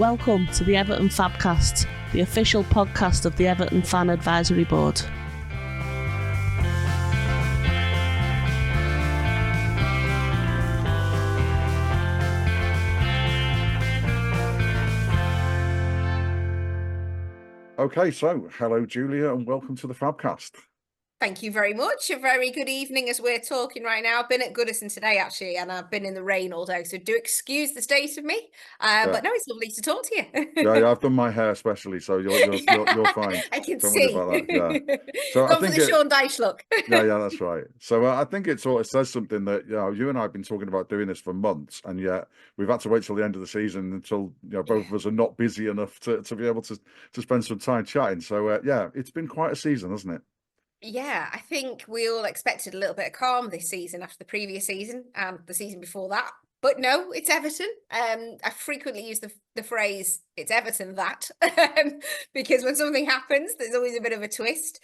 Welcome to the Everton FABCast, the official podcast of the Everton Fan Advisory Board. Okay, so hello, Giulia, and welcome to the FABCast. Thank you very much. A very good evening as we're talking right now. I've been at Goodison today, actually, and I've been in the rain all day, so do excuse the state of me. But no, it's lovely to talk to you. yeah, I've done my hair especially, so you're fine. I can Don't see. worry about that. Yeah. So Gone for the Sean Dyche look. yeah, that's right. So I think it sort of says something that you and I have been talking about doing this for months, and yet we've had to wait till the end of the season until both of us are not busy enough to be able to spend some time chatting. So yeah, it's been quite a season, hasn't it? Yeah, I think we all expected a little bit of calm this season after the previous season and the season before that. But no, it's Everton. I frequently use the phrase, it's Everton that, because when something happens, there's always a bit of a twist.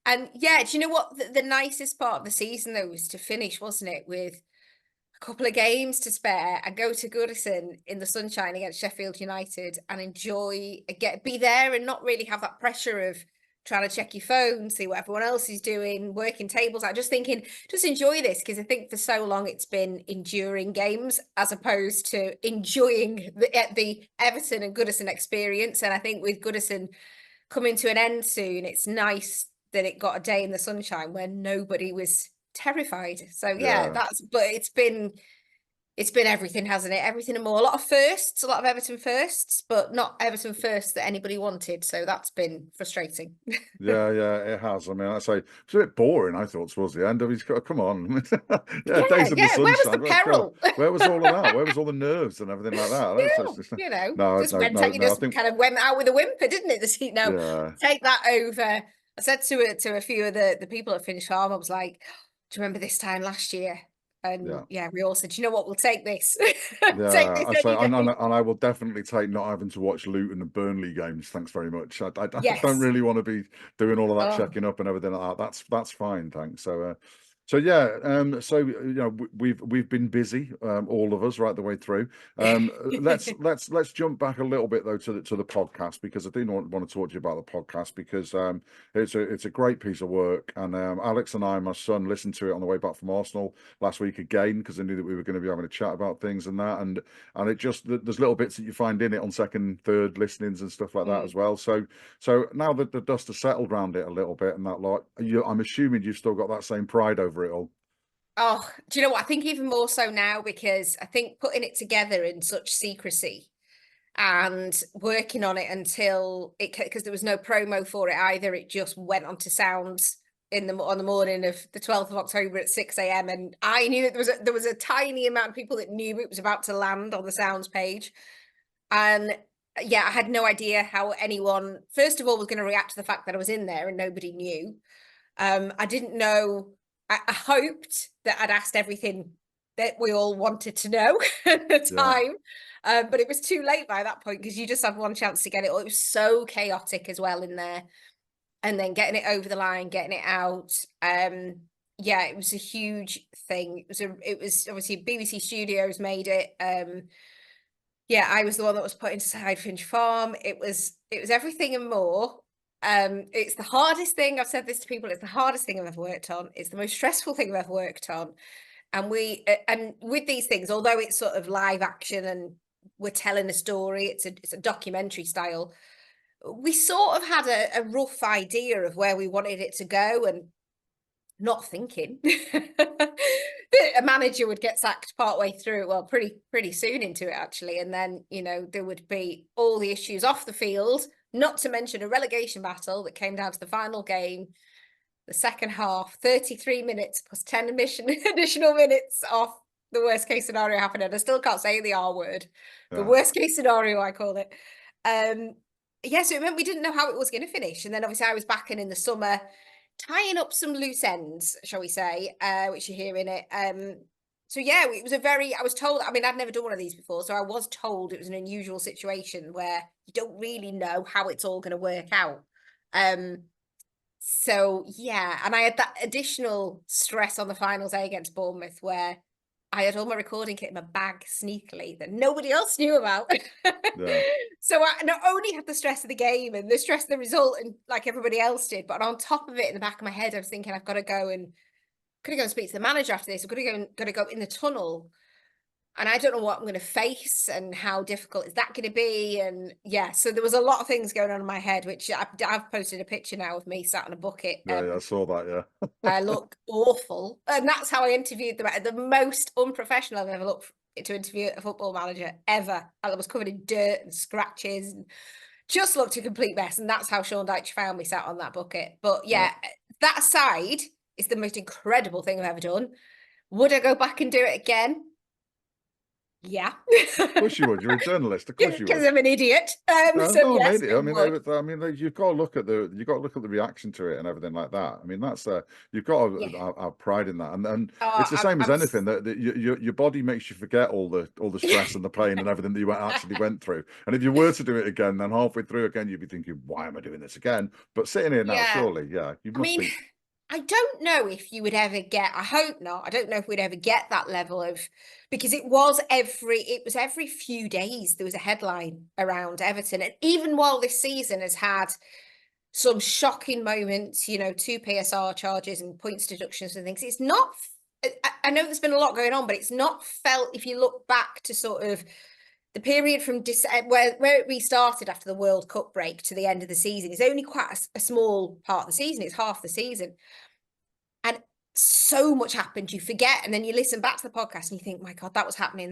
And yeah, do you know what? The nicest part of the season, though, was to finish, wasn't it, with a couple of games to spare and go to Goodison in the sunshine against Sheffield United and be there and not really have that pressure of trying to check your phone, see what everyone else is doing, working tables out, just thinking, just enjoy this, because I think for so long it's been enduring games as opposed to enjoying the Everton and Goodison experience. And I think with Goodison coming to an end soon, it's nice that it got a day in the sunshine where nobody was terrified. So yeah. But it's been everything, hasn't it? Everything and more. A lot of firsts, a lot of Everton firsts, but not Everton firsts that anybody wanted. So that's been frustrating. yeah, it has. I mean, I say it's a bit boring, I thought, towards the end. I mean, come on. Days in the sunshine. Where was the peril? Where was all of that? Where was all the nerves and everything like that? Just kind of went out with a whimper, didn't it? Take that over. I said to a few of the people at Finnish Farm, I was like, do you remember this time last year? And we all said, you know what, we'll take this. And I will definitely take not having to watch Luton and Burnley games. Thanks very much. I don't really want to be doing all of that checking up and everything like that. That's fine, thanks. So we've been busy, all of us, right the way through. Let's jump back a little bit though to the podcast, because I do want to talk to you about the podcast, because it's a great piece of work, and Alex and I, my son, listened to it on the way back from Arsenal last week again, because I knew that we were going to be having a chat about things and that, and it just, there's little bits that you find in it on second, third listenings and stuff like that as well. So now that the dust has settled around it a little bit and that lot, I'm assuming you've still got that same pride over it all. Oh, do you know what? I think even more so now, because I think putting it together in such secrecy and working on it until because there was no promo for it either. It just went onto sounds on the morning of the 12th of October at 6 a.m. And I knew that there was a tiny amount of people that knew it was about to land on the sounds page. And yeah, I had no idea how anyone, first of all, was going to react to the fact that I was in there and nobody knew. I didn't know. I hoped that I'd asked everything that we all wanted to know at the time, but it was too late by that point, because you just had one chance to get it all. It was so chaotic as well in there, and then getting it over the line, getting it out. It was a huge thing. It was obviously BBC Studios made it. I was the one that was put inside Finch Farm. It was everything and more. It's the hardest thing. I've said this to people. It's the hardest thing I've ever worked on. It's the most stressful thing I've ever worked on. And with these things, although it's sort of live action and we're telling a story, it's a documentary style. We sort of had a rough idea of where we wanted it to go, and not thinking that a manager would get sacked partway through. Well, pretty soon into it actually, and then there would be all the issues off the field. Not to mention a relegation battle that came down to the final game, the second half, 33 minutes plus 10 additional minutes off the worst case scenario happening. I still can't say the R word. The worst case scenario, I call it. So it meant we didn't know how it was going to finish. And then obviously I was back in the summer, tying up some loose ends, shall we say, which you hear in it. It was I was told, I mean, I'd never done one of these before, so I was told it was an unusual situation where you don't really know how it's all going to work out. And I had that additional stress on the final day against Bournemouth, where I had all my recording kit in my bag sneakily that nobody else knew about. Yeah. So I not only had the stress of the game and the stress of the result, and like everybody else did, but on top of it, in the back of my head, I was thinking, I've got to go and speak to the manager after this. I've got to go in the tunnel. And I don't know what I'm going to face and how difficult is that going to be. And yeah, so there was a lot of things going on in my head, which I've posted a picture now of me sat on a bucket. Yeah, I saw that. Yeah. I look awful. And that's how I interviewed them. The most unprofessional I've ever looked to interview a football manager ever. I was covered in dirt and scratches and just looked a complete mess. And that's how Sean Dyche found me sat on that bucket. But yeah, that aside, it's the most incredible thing I've ever done. Would I go back and do it again? Yeah. Of course you would. You're a journalist. Of course you would. Because I'm an idiot. No, So no, yes, mate, I mean, you've got to look at the reaction to it and everything like that. I mean, that's you've got to have pride in that, and it's the same as anything that your body makes you forget all the stress and the pain and everything that you actually went through. And if you were to do it again, then halfway through again, you'd be thinking, "Why am I doing this again?" But sitting here now, surely, you must think. I don't know if you would ever get, I hope not, I don't know if we'd ever get that level of, because it was every few days there was a headline around Everton. And even while this season has had some shocking moments, 2 PSR charges and points deductions and things, it's not, I know there's been a lot going on, but it's not felt, if you look back to sort of the period from where it restarted after the World Cup break to the end of the season is only quite a small part of the season. It's half the season. And so much happened, you forget. And then you listen back to the podcast and you think, my God, that was happening.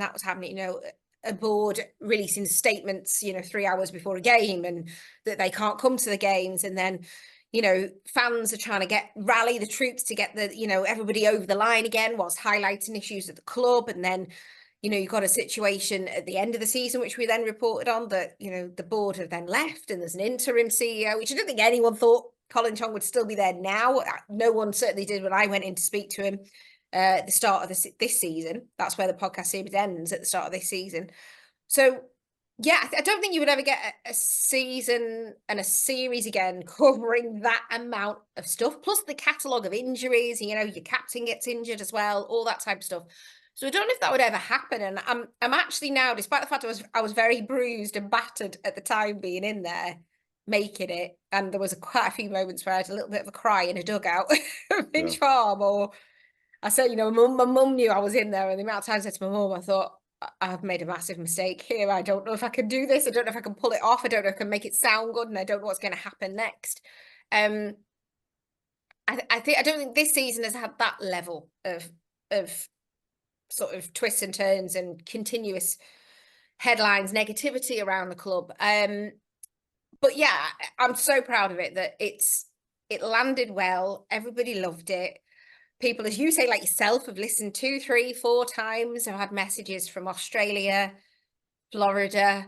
A board releasing statements, 3 hours before a game and that they can't come to the games. And then, fans are trying to rally the troops to get everybody over the line again, whilst highlighting issues at the club. And then, you've got a situation at the end of the season, which we then reported on, that, the board have then left and there's an interim CEO, which I don't think anyone thought Colin Chong would still be there now. No one certainly did when I went in to speak to him at the start of this season. That's where the podcast series ends, at the start of this season. So, yeah, I don't think you would ever get a season and a series again covering that amount of stuff, plus the catalogue of injuries, your captain gets injured as well, all that type of stuff. So I don't know if that would ever happen. And I'm actually now, despite the fact I was very bruised and battered at the time being in there, making it. And there was quite a few moments where I had a little bit of a cry in a dugout at Finch Farm. Or I said, my mum knew I was in there. And the amount of times I said to my mum, I thought, I've made a massive mistake here. I don't know if I can do this. I don't know if I can pull it off. I don't know if I can make it sound good. And I don't know what's going to happen next. I don't think this season has had that level of sort of twists and turns and continuous headlines, negativity around the club. But yeah, I'm so proud of it that it landed well. Everybody loved it. People, as you say, like yourself, have listened 2, 3, 4 times. I've had messages from Australia, Florida,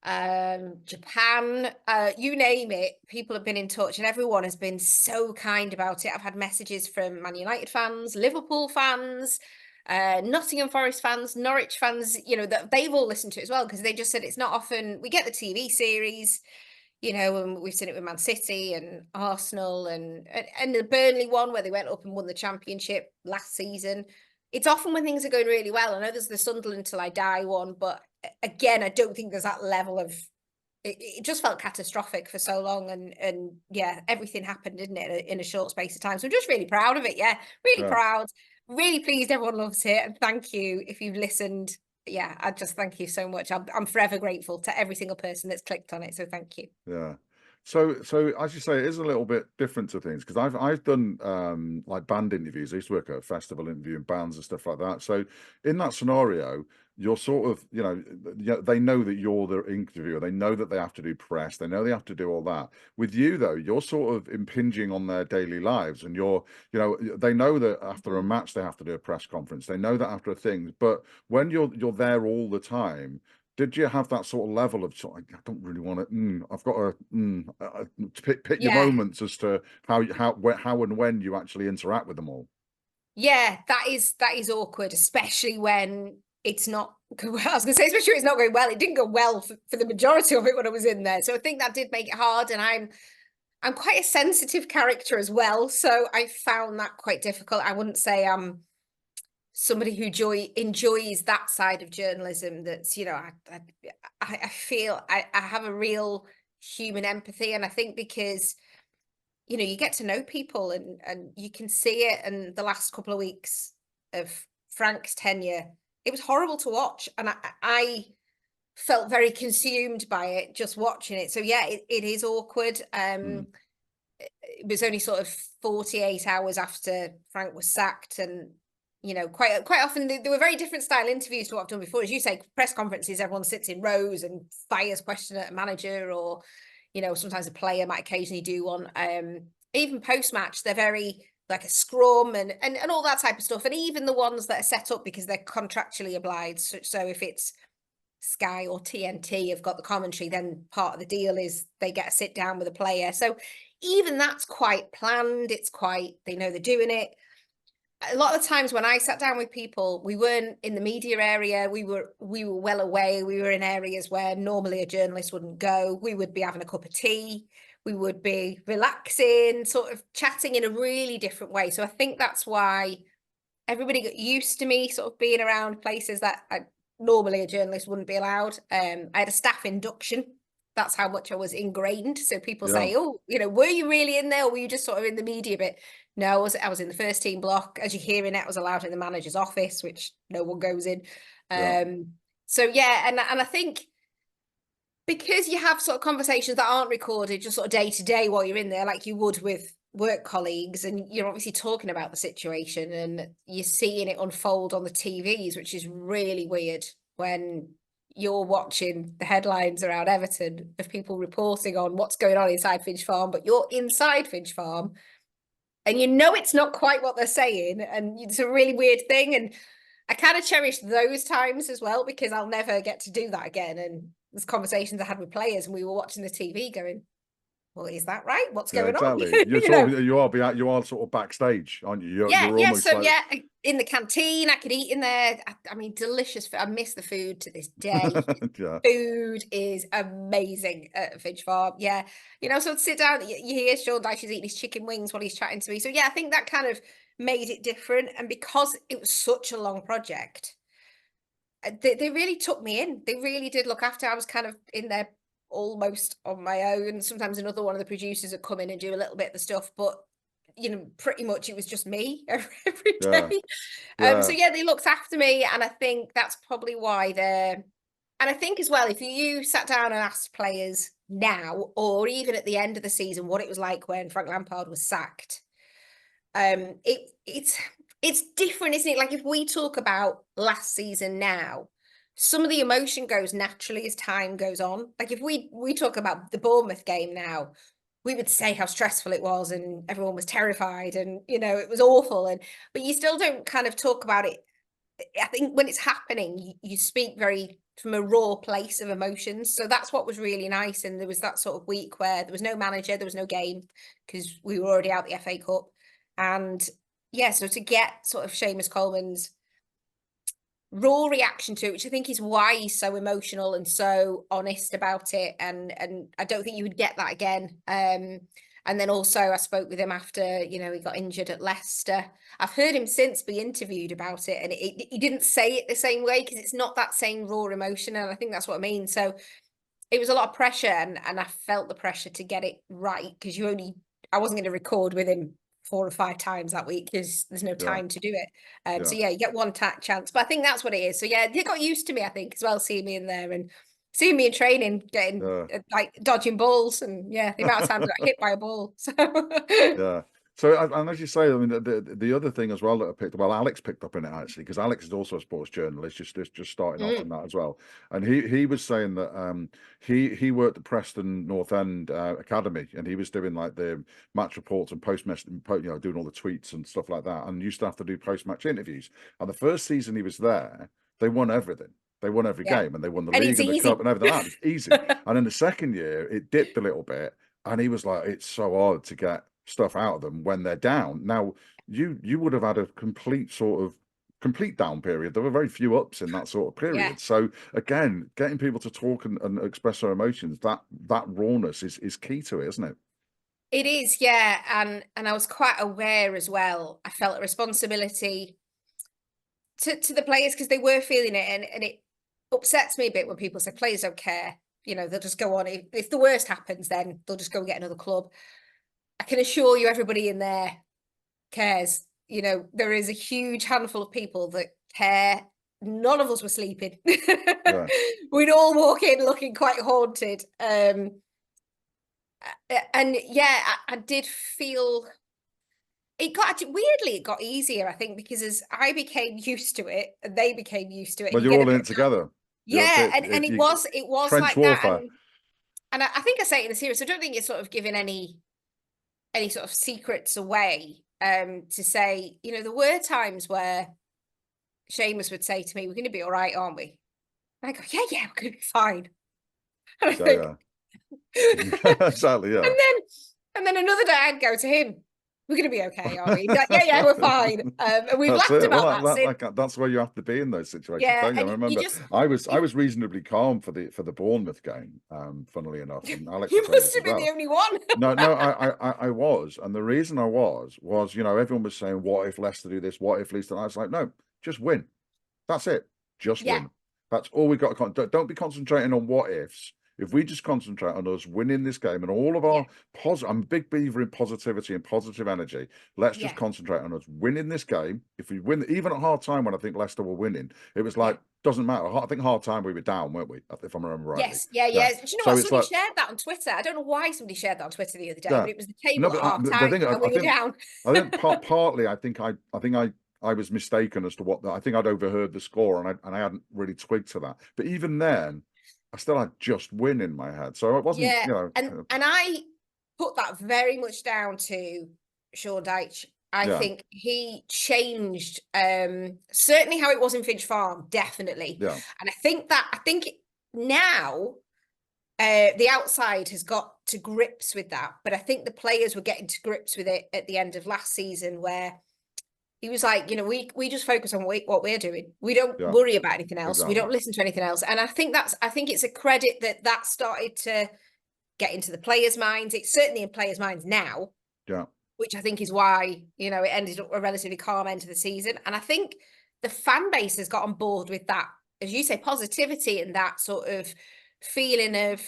Japan, you name it. People have been in touch and everyone has been so kind about it. I've had messages from Man United fans, Liverpool fans, Nottingham Forest fans, Norwich fans, that they've all listened to it as well, because they just said it's not often we get the TV series, and we've seen it with Man City and Arsenal and the Burnley one where they went up and won the championship last season. It's often when things are going really well. I know there's the Sunderland Till I Die one, but again, I don't think there's that level of it just felt catastrophic for so long, and yeah, everything happened, didn't it, in a short space of time. So I'm just really proud of it. Yeah, really proud. Really pleased everyone loves it, and thank you if you've listened. Yeah, I just thank you so much. I'm forever grateful to every single person that's clicked on it. So thank you. Yeah. So as you say, it is a little bit different to things, because I've done like band interviews. I used to work at a festival interviewing bands and stuff like that. So in that scenario, you're sort of, they know that you're the interviewer. They know that they have to do press. They know they have to do all that. With you, though, you're sort of impinging on their daily lives, and they know that after a match they have to do a press conference. They know that after a thing. But when you're there all the time, did you have that sort of level of I don't really want to? I've got to pick your moments as to how and when you actually interact with them all. Yeah, that is awkward, especially when it's not. I was going to say, especially when it's not going well. It didn't go well for the majority of it when I was in there, so I think that did make it hard. And I'm quite a sensitive character as well, so I found that quite difficult. I wouldn't say I'm somebody who enjoys that side of journalism. That's, you know, I feel I have a real human empathy, and I think because, you know, you get to know people and you can see it. And the last couple of weeks of Frank's tenure, it was horrible to watch, and I felt very consumed by it just watching it. So yeah, it is awkward. It was only sort of 48 hours after Frank was sacked, and you know, quite often there were very different style interviews to what I've done before. As you say, press conferences, everyone sits in rows and fires question at a manager, or you know, sometimes a player might occasionally do one. Even post-match, they're very like a scrum and all that type of stuff. And even the ones that are set up because they're contractually obliged. So if it's Sky or TNT have got the commentary, then part of the deal is they get a sit down with a player. So even that's quite planned. It's quite, they know they're doing it. A lot of times when I sat down with people, we weren't in the media area. We were well away. We were in areas where normally a journalist wouldn't go. We would be having a cup of tea. We would be relaxing, sort of chatting in a really different way. So I think that's why everybody got used to me sort of being around places that normally a journalist wouldn't be allowed. I had a staff induction. That's how much I was ingrained. So people say, oh, you know, were you really in there, or were you just sort of in the media bit? No, I was in the first team block. As you're hearing it, I was allowed in the manager's office, which no one goes in. So yeah, and I think because you have sort of conversations that aren't recorded just sort of day to day while you're in there, like you would with work colleagues, and you're obviously talking about the situation and you're seeing it unfold on the TVs, which is really weird when you're watching the headlines around Everton of people reporting on what's going on inside Finch Farm, but you're inside Finch Farm and you know it's not quite what they're saying, and it's a really weird thing. And I kind of cherish those times as well, because I'll never get to do that again. And there's conversations I had with players and we were watching the TV going, well, is that right? What's going on? You are sort of backstage, aren't you? You're almost so in the canteen, I could eat in there. I mean, delicious food. I miss the food to this day. Food is amazing at Finch Farm. Yeah, you know, so I'd sit down, you hear Sean Dyche is eating his chicken wings while he's chatting to me. So yeah, I think that kind of made it different. And because it was such a long project, they really took me in. They really did look after. I was kind of in there almost on my own. Sometimes another one of the producers would come in and do a little bit of the stuff, but you know, pretty much it was just me every day. So yeah, they looked after me, and I think that's probably why they're. And I think as well, if you sat down and asked players now, or even at the end of the season, what it was like when Frank Lampard was sacked, it's different, isn't it? Like if we talk about last season now, some of the emotion goes naturally as time goes on. Like if we talk about the Bournemouth game now, we would say how stressful it was and everyone was terrified and, you know, it was awful. But you still don't kind of talk about it. I think when it's happening, you speak very from a raw place of emotions. So that's what was really nice. And there was that sort of week where there was no manager, there was no game because we were already out the FA Cup. And yeah, so to get sort of Seamus Coleman's raw reaction to it, which I think is why he's so emotional and so honest about it, and I don't think you would get that again. And then also I spoke with him after, you know, he got injured at Leicester. I've heard him since be interviewed about it, and he didn't say it the same way because it's not that same raw emotion, and I think that's what I mean. So it was a lot of pressure, and I felt the pressure to get it right, because I wasn't going to record with him 4 or 5 times that week because there's no time to do it. So yeah, you get one chance, but I think that's what it is. So yeah, they got used to me, I think, as well, seeing me in there and seeing me in training, getting like dodging balls, and yeah, the amount of times I got hit by a ball. So So, and as you say, I mean, the other thing as well that I picked, well, Alex picked up in it actually, because Alex is also a sports journalist, just starting off on that as well. And he was saying that he worked at Preston North End Academy, and he was doing like the match reports and post-match, you know, doing all the tweets and stuff like that, and used to have to do post-match interviews. And the first season he was there, they won everything. They won every game, and they won the league and the cup and everything. That was easy. And in the second year, it dipped a little bit, and he was like, "It's so hard to get stuff out of them when they're down." Now, you would have had a complete down period. There were very few ups in that sort of period. So again, getting people to talk and express their emotions, that rawness is key to it, isn't it? It is, yeah. And I was quite aware as well. I felt a responsibility to the players, because they were feeling it, and it upsets me a bit when people say players don't care. You know, they'll just go on. If the worst happens, then they'll just go and get another club. I can assure you, everybody in there cares. You know, there is a huge handful of people that care. None of us were sleeping. Yeah. We'd all walk in looking quite haunted. And yeah, I did feel it got easier, I think, because as I became used to it and they became used to it. Well, you're all in it together. Yeah, and it was trench like warfare. that. And I think I say it in the series, I don't think it's sort of giving any sort of secrets away, to say, you know, there were times where Seamus would say to me, we're going to be all right, aren't we? And I go, yeah, we're going to be fine. And I think, exactly, yeah. And then another day I'd go to him, we're going to be okay, aren't we? Like, yeah, we're fine. And we've laughed about that. That's where you have to be in those situations. Yeah, I remember I was reasonably calm for the Bournemouth game, funnily enough. And Alex, you must have been the only one. No, I was, and the reason I was, you know, everyone was saying, what if Leicester do this? What if Leicester? And I was like, no, just win. That's it. Just win. That's all we got to. Don't be concentrating on what ifs. If we just concentrate on us winning this game and all of our I'm a big believer in positivity and positive energy. Let's just concentrate on us winning this game. If we win, even at half time when I think Leicester were winning, it was like, doesn't matter. I think half time we were down, weren't we? If I remember rightly. Yes, yeah. Do you know what? Somebody shared that on Twitter. I don't know why somebody shared that on Twitter the other day, but it was the table at half time and we were down. I think partly, I think I was mistaken as to what I think I'd overheard the score and I hadn't really twigged to that. But even then, I still had just win in my head. So it wasn't, you know. And I put that very much down to Sean Dyche. I think he changed certainly how it was in Finch Farm, definitely. Yeah. And I think now the outside has got to grips with that. But I think the players were getting to grips with it at the end of last season, where he was like, you know, we just focus on what we're doing. We don't worry about anything else. Exactly. We don't listen to anything else. And I think it's a credit that started to get into the players' minds. It's certainly in players' minds now. Yeah. Which I think is why, you know, it ended up a relatively calm end to the season. And I think the fan base has got on board with that, as you say, positivity and that sort of feeling of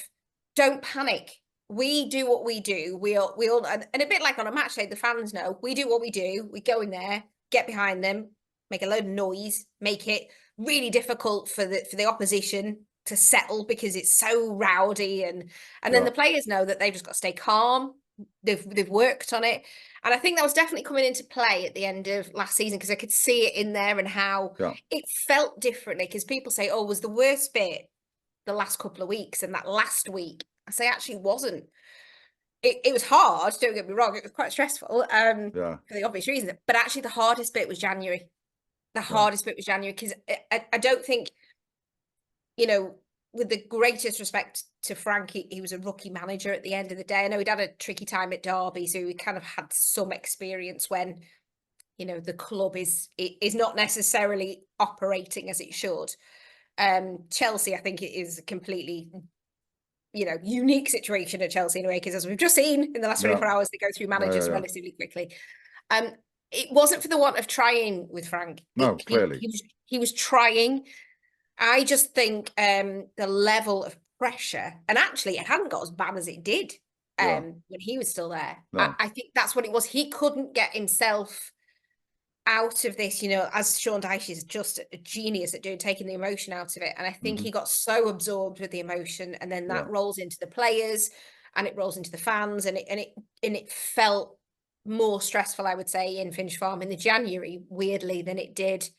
don't panic. We do what we do. We all and a bit like on a match day, the fans know we do what we do. We go in there, get behind them, make a load of noise, make it really difficult for the opposition to settle because it's so rowdy, and then the players know that they've just got to stay calm. They've worked on it, and I think that was definitely coming into play at the end of last season, because I could see it in there and how it felt differently. Because people say, "Oh, was the worst bit the last couple of weeks and that last week?" I say, actually, it wasn't. It was hard, don't get me wrong, it was quite stressful for the obvious reason, but actually the hardest bit was January. The hardest bit was January, because I don't think, you know, with the greatest respect to Frank, he was a rookie manager at the end of the day. I know he'd had a tricky time at Derby, so he kind of had some experience when, you know, the club is not necessarily operating as it should. Chelsea, I think it is completely, you know, unique situation at Chelsea in a way, because as we've just seen in the last 24 hours, they go through managers relatively quickly. It wasn't for the want of trying with Frank. No, clearly. He was trying. I just think the level of pressure, and actually it hadn't got as bad as it did when he was still there. No. I think that's what it was. He couldn't get himself out of this, you know, as Sean Dyche is just a genius at taking the emotion out of it. And I think he got so absorbed with the emotion, and then that rolls into the players and it rolls into the fans, and it felt more stressful, I would say, in Finch Farm in the January, weirdly, than it did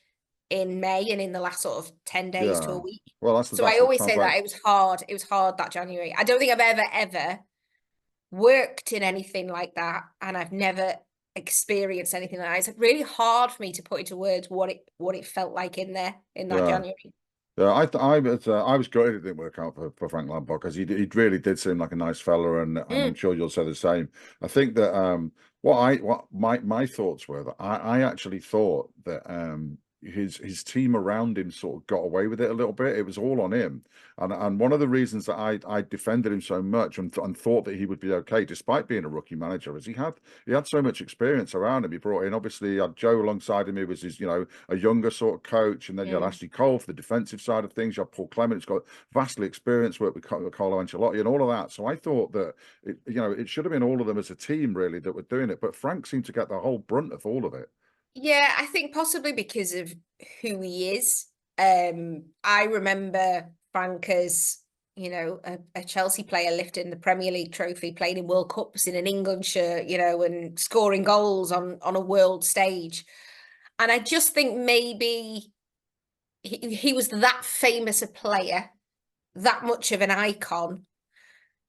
in May and in the last sort of 10 days to a week. Well, I always say that it was hard. It was hard that January. I don't think I've ever worked in anything like that, and I've never experienced anything like that. It's really hard for me to put into words what it felt like in that January. Yeah, I was gutted it didn't work out for Frank Lampard, because he really did seem like a nice fella, and I'm sure you'll say the same. I think that what my thoughts were that I actually thought that his team around him sort of got away with it a little bit. It was all on him, and one of the reasons that I defended him so much and thought that he would be okay despite being a rookie manager is he had so much experience around him. He brought in, obviously, he had Joe alongside him, who was his, a younger sort of coach, and then you had Ashley Cole for the defensive side of things. You had Paul Clement, who's got vastly experience, worked with Carlo Ancelotti and all of that. So I thought that it should have been all of them as a team really that were doing it, but Frank seemed to get the whole brunt of all of it. Yeah, I think possibly because of who he is. I remember Frank as, a Chelsea player lifting the Premier League trophy, playing in World Cups in an England shirt, and scoring goals on a world stage. And I just think maybe he was that famous a player, that much of an icon,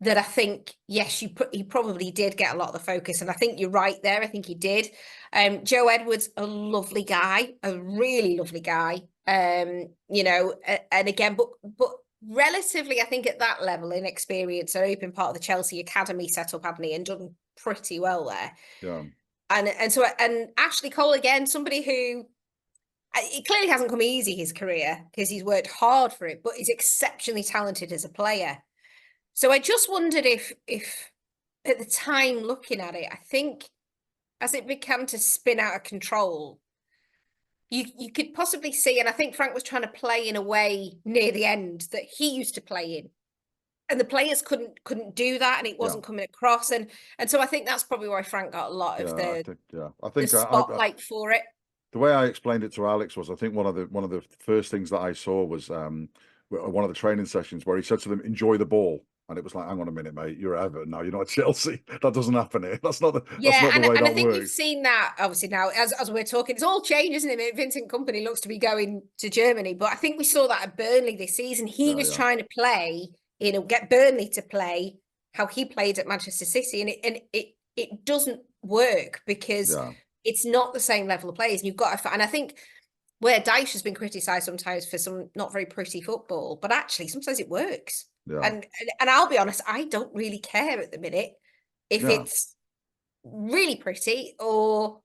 that I think, yes, he probably did get a lot of the focus. And I think you're right there. I think he did. Joe Edwards, a lovely guy, a really lovely guy. And again, but relatively, I think at that level in experience, so he'd been part of the Chelsea Academy setup, hadn't he, and done pretty well there. Yeah. And Ashley Cole, again, somebody who, it clearly hasn't come easy, his career, because he's worked hard for it, but he's exceptionally talented as a player. So I just wondered if at the time looking at it, I think as it began to spin out of control, you could possibly see, and I think Frank was trying to play in a way near the end that he used to play in. And the players couldn't do that, and it wasn't coming across. And so I think that's probably why Frank got a lot of I think the spotlight for it. The way I explained it to Alex was, I think one of the first things that I saw was one of the training sessions where he said to them, "Enjoy the ball." And it was like, hang on a minute, mate, you're at Everton now, you're not at Chelsea. That doesn't happen here. That's not the way that works. I think you've seen that, obviously, now, as we're talking, it's all changed, isn't it? Vincent Kompany looks to be going to Germany, but I think we saw that at Burnley this season. He was trying to play, get Burnley to play how he played at Manchester City, and it doesn't work because it's not the same level of players. And you've got and I think where Dyche has been criticised sometimes for some not very pretty football, but actually sometimes it works. Yeah. And I'll be honest, I don't really care at the minute if it's really pretty or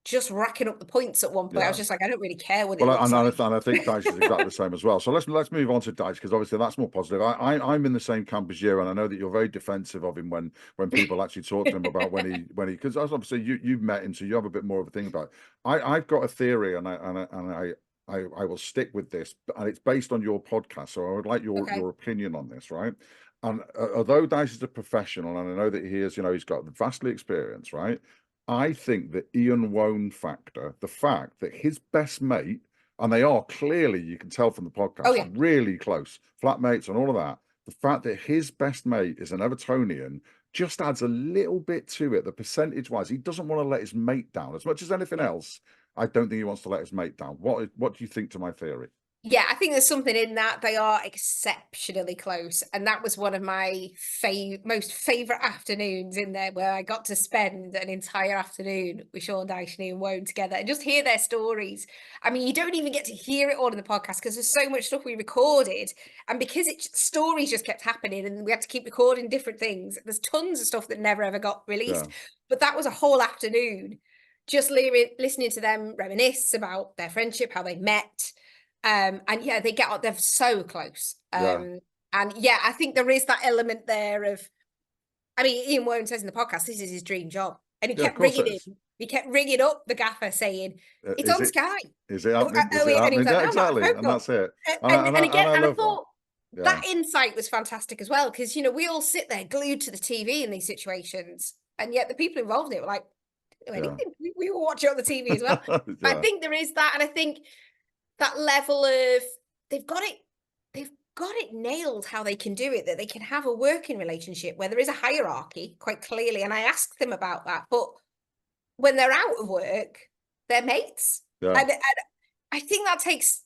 just racking up the points at one point. I was just like, I don't really care what it looks like. And I think Dyche is exactly the same as well. So let's move on to Dyche, because obviously that's more positive. I'm in the same camp as you, and I know that you're very defensive of him when people actually talk to him about when he because obviously you've met him, so you have a bit more of a thing about it. I've got a theory, and I will stick with this, and it's based on your podcast. So I would like your opinion on this, right? And although Dyche is a professional, and I know that he is, he's got vastly experience, right? I think the Ian Woan factor, the fact that his best mate, and they are clearly, you can tell from the podcast, really close, flatmates and all of that, the fact that his best mate is an Evertonian just adds a little bit to it, the percentage-wise. He doesn't want to let his mate down as much as anything else. I don't think he wants to let his mate down. What do you think to my theory? Yeah, I think there's something in that. They are exceptionally close. And that was one of my most favourite afternoons in there, where I got to spend an entire afternoon with Sean Dyche and Ian Woan together and just hear their stories. I mean, you don't even get to hear it all in the podcast because there's so much stuff we recorded. And because stories just kept happening and we had to keep recording different things, there's tons of stuff that never ever got released. Yeah. But that was a whole afternoon just listening to them reminisce about their friendship, how they met. And they're so close. And I think there is that element there of, I mean, Ian Woan says in the podcast, this is his dream job. And he kept ringing up the gaffer saying, it's on Sky. Is it happening? Exactly. And that's it. And I thought that insight was fantastic as well. Because, we all sit there glued to the TV in these situations. And yet the people involved in it were like, anything. We will watch it on the TV as well. I think there is that. And I think that level of they've got it nailed how they can do it, that they can have a working relationship where there is a hierarchy quite clearly. And I asked them about that. But when they're out of work, they're mates. Yeah. And I think that takes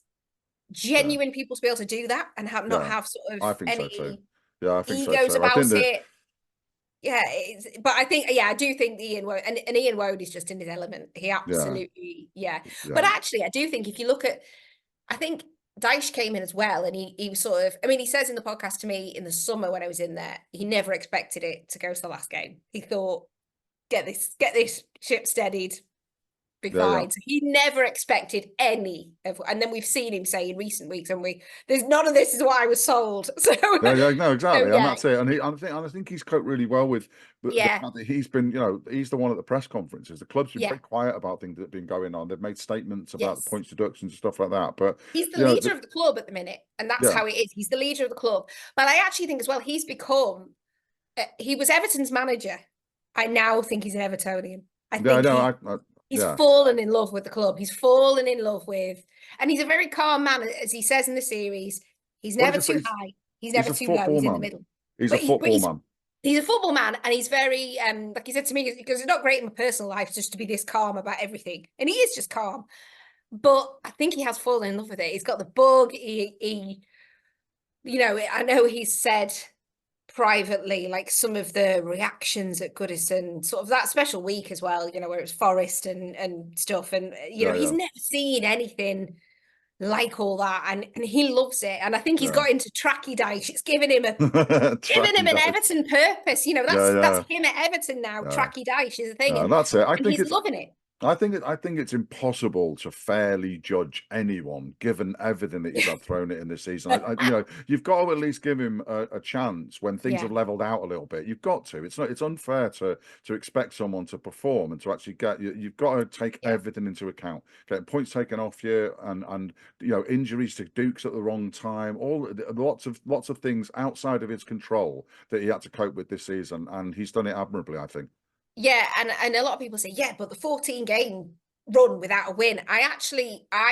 genuine people to be able to do that and not have sort of any egos about it. Yeah, but I think, I do think Ian Woan, and Ian Woan is just in his element. He absolutely, But actually, I do think if you look at, I think Dyche came in as well, and he was sort of, I mean, he says in the podcast to me in the summer when I was in there, he never expected it to go to the last game. He thought, get this ship steadied, be fine. So he never expected any of, and then we've seen him say in recent weeks, and there's none of this is what I was sold. So no, exactly, so, and that's it. And I think he's coped really well with the fact that he's been, he's the one at the press conferences. The club's been very quiet about things that have been going on. They've made statements about the points deductions and stuff like that. But he's the leader of the club at the minute, and that's how it is. He's the leader of the club. But I actually think as well, he's become. He was Everton's manager. I now think he's an Evertonian. I think he's fallen in love with the club. He's fallen in love with, and he's a very calm man, as he says in the series. He's never too high. He's never too low. He's in the middle. He's a football man. He's a football man, and he's very, like he said to me, because it's not great in my personal life just to be this calm about everything, and he is just calm. But I think he has fallen in love with it. He's got the bug. He I know he's said privately, like some of the reactions at Goodison, sort of that special week as well, where it was Forest and stuff, and he's never seen anything like all that, and he loves it, and I think he's got into Tracky Dyche. It's giving him an Everton purpose. That's him at Everton now. Tracky Dyche is the thing, and that's it. I think he's loving it. I think it's impossible to fairly judge anyone given everything that he's had thrown at in this season. You've got to at least give him a chance when things have leveled out a little bit. You've got to. It's unfair to expect someone to perform and to actually get. You've got to take everything into account. Getting points taken off you, and injuries to Dukes at the wrong time. Lots of things outside of his control that he had to cope with this season, and he's done it admirably, I think. Yeah, and a lot of people say, but the 14-game run without a win.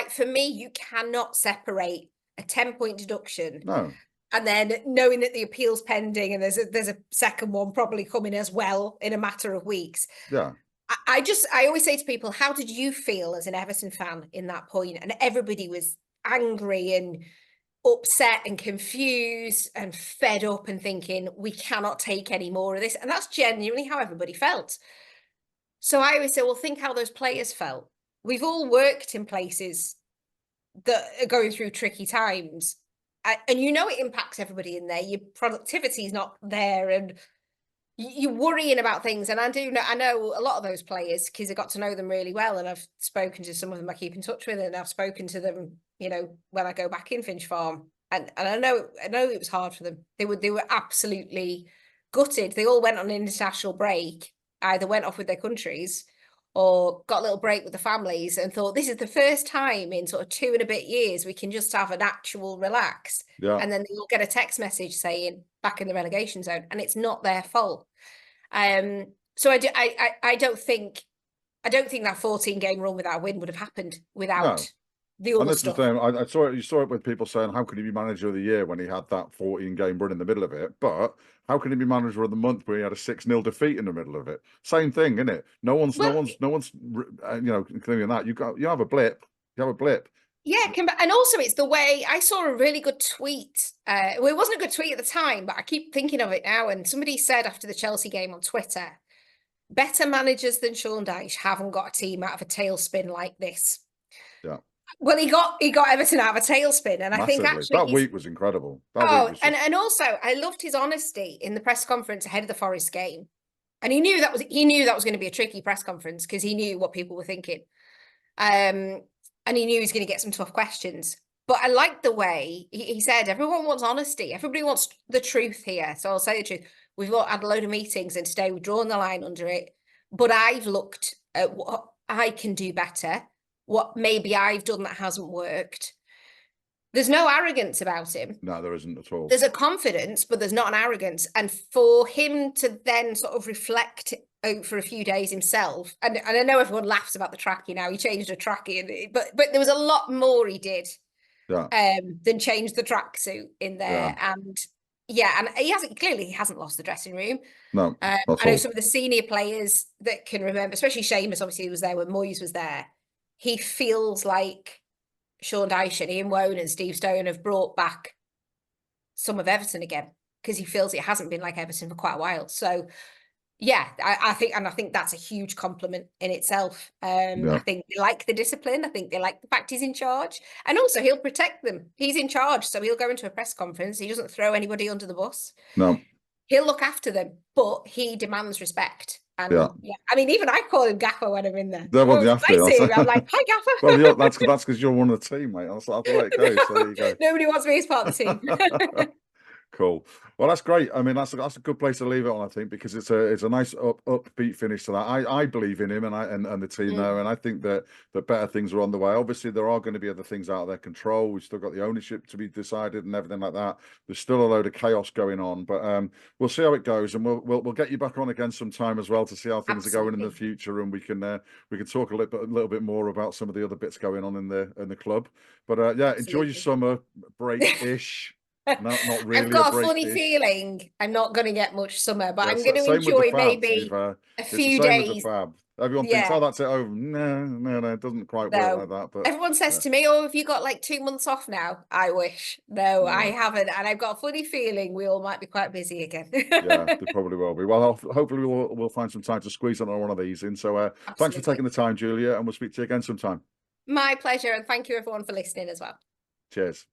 For me, you cannot separate a 10-point deduction. No. And then knowing that the appeal's pending and there's a second one probably coming as well in a matter of weeks. Yeah. I always say to people, how did you feel as an Everton fan in that point? And everybody was angry and upset and confused and fed up and thinking we cannot take any more of this, and that's genuinely how everybody felt. So I always say, well, think how those players felt. We've all worked in places that are going through tricky times, and it impacts everybody in there. Your productivity is not there, and you're worrying about things. And I know a lot of those players because I got to know them really well, and I've spoken to some of them. I keep in touch with, and I've spoken to them when I go back in Finch Farm, and I know it was hard for them. They were absolutely gutted. They all went on an international break, either went off with their countries or got a little break with the families, and thought this is the first time in sort of 2 and a bit years we can just have an actual relax. And then they'll get a text message saying back in the relegation zone, and it's not their fault. So I don't think that 14-game run without a win would have happened without. No. And that's the thing. I saw it. You saw it with people saying, "How could he be manager of the year when he had that 14-game run in the middle of it?" But how can he be manager of the month when he had a 6-0 defeat in the middle of it? Same thing, isn't it? No one's including that. You have a blip. You have a blip. Yeah, and also it's the way I saw a really good tweet. Well, it wasn't a good tweet at the time, but I keep thinking of it now. And somebody said after the Chelsea game on Twitter, "Better managers than Sean Dyche haven't got a team out of a tailspin like this." Yeah. Well, he got Everton out of a tailspin, and massively. I think actually that week was incredible. And also I loved his honesty in the press conference ahead of the Forest game, and he knew that was going to be a tricky press conference because he knew what people were thinking, and he knew he was going to get some tough questions. But I liked the way he said everyone wants honesty, everybody wants the truth here. So I'll say the truth. We've had a load of meetings, and today we've drawn the line under it. But I've looked at what I can do better. What maybe I've done that hasn't worked. There's no arrogance about him. No, there isn't at all. There's a confidence, but there's not an arrogance. And for him to then sort of reflect for a few days himself, and I know everyone laughs about the trackie now. He changed the trackie, but there was a lot more he did than change the tracksuit in there. Yeah. And he hasn't lost the dressing room. No, I know some of the senior players that can remember, especially Seamus, obviously, was there when Moyes was there. He feels like Sean Dyche and Ian Woan and Steve Stone have brought back some of Everton again, because he feels it hasn't been like Everton for quite a while. So, yeah, I think that's a huge compliment in itself. I think they like the discipline. I think they like the fact he's in charge, and also he'll protect them. He's in charge, so he'll go into a press conference. He doesn't throw anybody under the bus. No, he'll look after them, but he demands respect. And Yeah. yeah, I mean, even I call him Gaffer when I'm in there. Yeah, well, you have I to. see him, I'm like, hi, Gaffer. Well, that's because you're one of the team, mate. That's the way it goes. So there you go. Nobody wants me as part of the team. Cool. Well, that's great. I mean, that's a good place to leave it on, I think, because it's a nice upbeat finish to that. I believe in him and the team there, and I think that better things are on the way. Obviously, there are going to be other things out of their control. We've still got the ownership to be decided and everything like that. There's still a load of chaos going on, but we'll see how it goes, and we'll get you back on again sometime as well to see how things are going in the future, and we can talk a little bit more about some of the other bits going on in the club. But yeah, enjoy your summer break-ish. Not really. I've got a funny feeling I'm not going to get much summer, but I'm going to same enjoy with the Fabs, maybe a few it's the same days. with the Fab. Everyone thinks, oh, that's it over. No, it doesn't quite work like that. But everyone says to me, oh, have you got like 2 months off now? I wish. No, I haven't. And I've got a funny feeling we all might be quite busy again. Yeah, they probably will be. Well, hopefully we'll find some time to squeeze another one of these in. So thanks for taking the time, Giulia, and we'll speak to you again sometime. My pleasure. And thank you everyone for listening as well. Cheers.